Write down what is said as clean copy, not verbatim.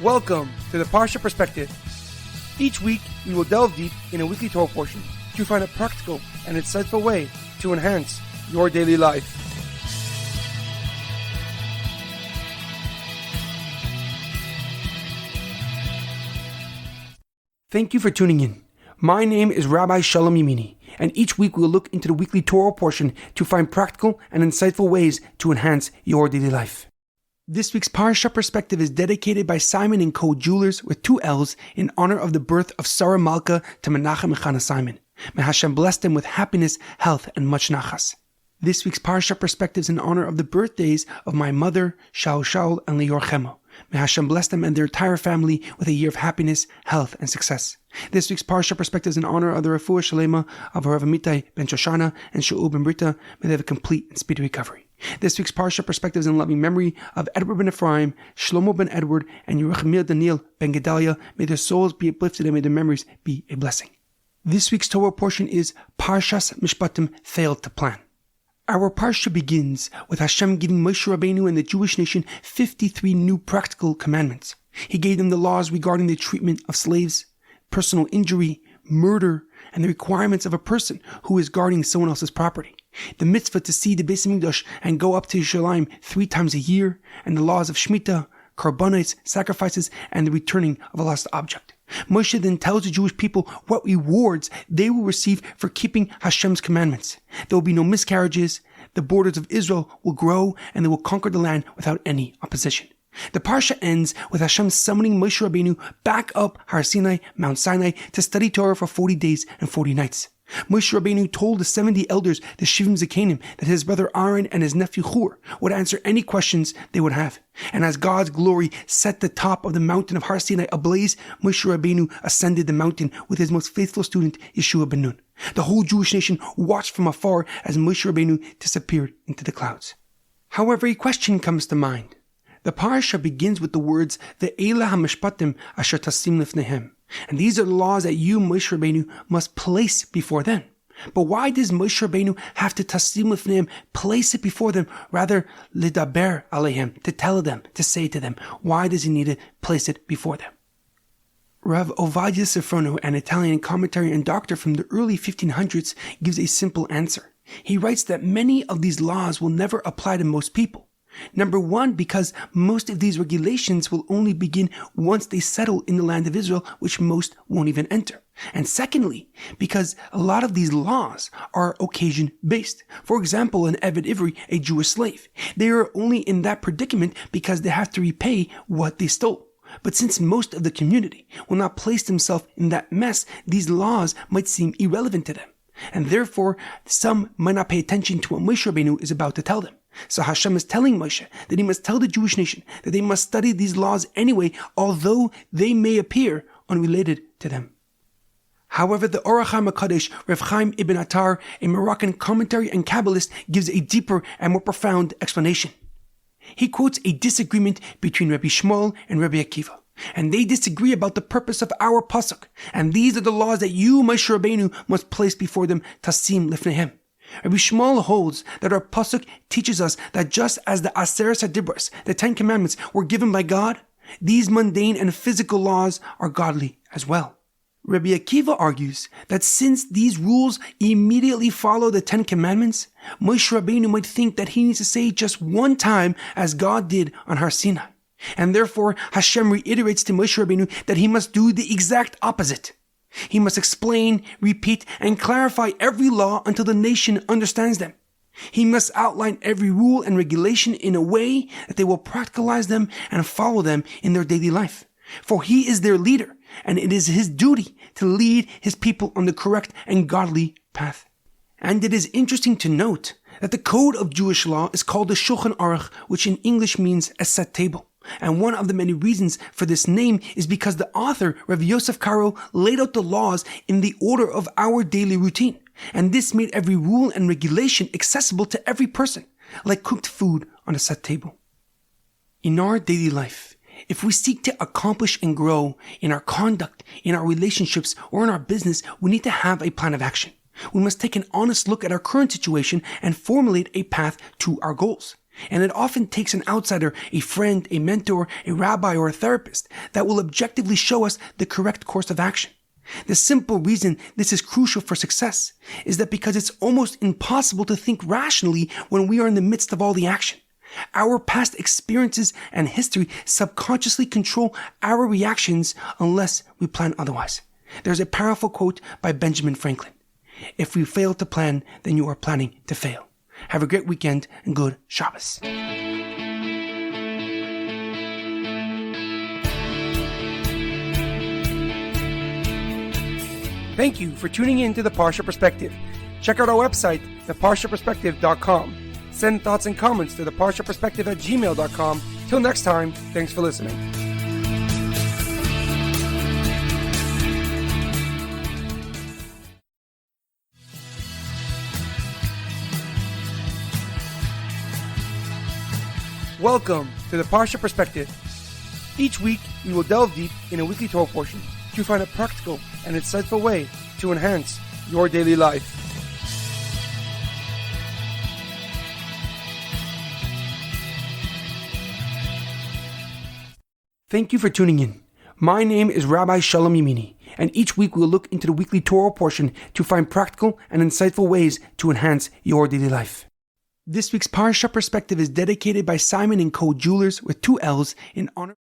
Welcome to the Parsha Perspective. Each week, we will delve deep in a weekly Torah portion to find a practical and insightful way to enhance your daily life. Thank you for tuning in. My name is Rabbi Shalom Yamini, and each week we will look into the weekly Torah portion to find practical and insightful ways to enhance your daily life. This week's Parsha Perspective is dedicated by Simon & Co. Jewelers with 2 L's in honor of the birth of Sarah Malkah to Menachem and Chana Simon. May Hashem bless them with happiness, health, and much nachas. This week's Parsha Perspective is in honor of the birthdays of my mother, Shaul, and Lior Hemo. May Hashem bless them and their entire family with a year of happiness, health, and success. This week's Parsha Perspective is in honor of the Refuah Shlema of HaRav Amitai ben Shoshanna and Shaul ben Berta. May they have a complete and speedy recovery. This week's Parsha Perspective is in loving memory of Edward Ben Efraim, Shlomo Ben Edward, and Yirachmiel Daniel Ben Gedalia. May their souls be uplifted and may their memories be a blessing. This week's Torah portion is Parshas Mishpatim failed to plan. Our Parsha begins with Hashem giving Moshe Rabbeinu and the Jewish nation 53 new practical commandments. He gave them the laws regarding the treatment of slaves, personal injury, murder, and the requirements of a person who is guarding someone else's property. The mitzvah to see the Beis Hamikdash and go up to Yerushalayim 3 times a year, and the laws of Shemitah, Karbonos, sacrifices, and the returning of a lost object. Moshe then tells the Jewish people what rewards they will receive for keeping Hashem's commandments. There will be no miscarriages, the borders of Israel will grow, and they will conquer the land without any opposition. The Parsha ends with Hashem summoning Moshe Rabbeinu back up Har Sinai, Mount Sinai, to study Torah for 40 days and 40 nights. Moshe Rabbeinu told the 70 elders, the Shivim Zekanim, that his brother Aaron and his nephew Hur would answer any questions they would have. And as God's glory set the top of the mountain of Har Sinai ablaze, Moshe Rabbeinu ascended the mountain with his most faithful student, Yeshua ben Nun. The whole Jewish nation watched from afar as Moshe Rabbeinu disappeared into the clouds. However, a question comes to mind. The Parsha begins with the words, Ve'ela ha-mishpatim asher tasim lifnehem. And these are the laws that you, Moshe Rabbeinu, must place before them. But why does Moshe Rabbeinu have to tasim lifnehem, place it before them, rather lidaber alehem, to tell them, to say to them? Why does he need to place it before them? Rav Ovadia Sifrono, an Italian commentary and doctor from the early 1500s, gives a simple answer. He writes that many of these laws will never apply to most people. Number 1, because most of these regulations will only begin once they settle in the land of Israel, which most won't even enter. And secondly, because a lot of these laws are occasion-based. For example, an Eved Ivri, a Jewish slave. They are only in that predicament because they have to repay what they stole. But since most of the community will not place themselves in that mess, these laws might seem irrelevant to them. And therefore, some might not pay attention to what Moshe Rabbeinu is about to tell them. So Hashem is telling Moshe that he must tell the Jewish nation that they must study these laws anyway, although they may appear unrelated to them. However, the Orach HaMakadosh, Rav Chaim Ibn Attar, a Moroccan commentary and Kabbalist, gives a deeper and more profound explanation. He quotes a disagreement between Rabbi Shmuel and Rabbi Akiva, and they disagree about the purpose of our pasuk. And these are the laws that you, Moshe Rabbeinu, must place before them, tasim lifnehem. Rabbi Shmuel holds that our pasuk teaches us that just as the Aseret HaDibros, the 10 Commandments, were given by God, these mundane and physical laws are godly as well. Rabbi Akiva argues that since these rules immediately follow the 10 Commandments, Moshe Rabbeinu might think that he needs to say just one time as God did on Har Sinai. And therefore, Hashem reiterates to Moshe Rabbeinu that he must do the exact opposite. He must explain, repeat, and clarify every law until the nation understands them. He must outline every rule and regulation in a way that they will practicalize them and follow them in their daily life. For he is their leader, and it is his duty to lead his people on the correct and godly path. And it is interesting to note that the code of Jewish law is called the Shulchan Aruch, which in English means a set table. And one of the many reasons for this name is because the author, Rav Yosef Karo, laid out the laws in the order of our daily routine. And this made every rule and regulation accessible to every person, like cooked food on a set table. In our daily life, if we seek to accomplish and grow in our conduct, in our relationships, or in our business, we need to have a plan of action. We must take an honest look at our current situation and formulate a path to our goals. And it often takes an outsider, a friend, a mentor, a rabbi, or a therapist that will objectively show us the correct course of action. The simple reason this is crucial for success is that because it's almost impossible to think rationally when we are in the midst of all the action. Our past experiences and history subconsciously control our reactions unless we plan otherwise. There's a powerful quote by Benjamin Franklin. If you fail to plan, then you are planning to fail. Have a great weekend and good Shabbos. Thank you for tuning in to the Parsha Perspective. Check out our website, theparshaperspective.com. Send thoughts and comments to theparshaperspective@gmail.com. Till next time, thanks for listening. Welcome to the Parsha Perspective. Each week, we will delve deep in a weekly Torah portion to find a practical and insightful way to enhance your daily life. Thank you for tuning in. My name is Rabbi Shalom Yemini, and each week we will look into the weekly Torah portion to find practical and insightful ways to enhance your daily life. This week's Parsha Perspective is dedicated by Simon & Co. Jewelers with 2 L's in honor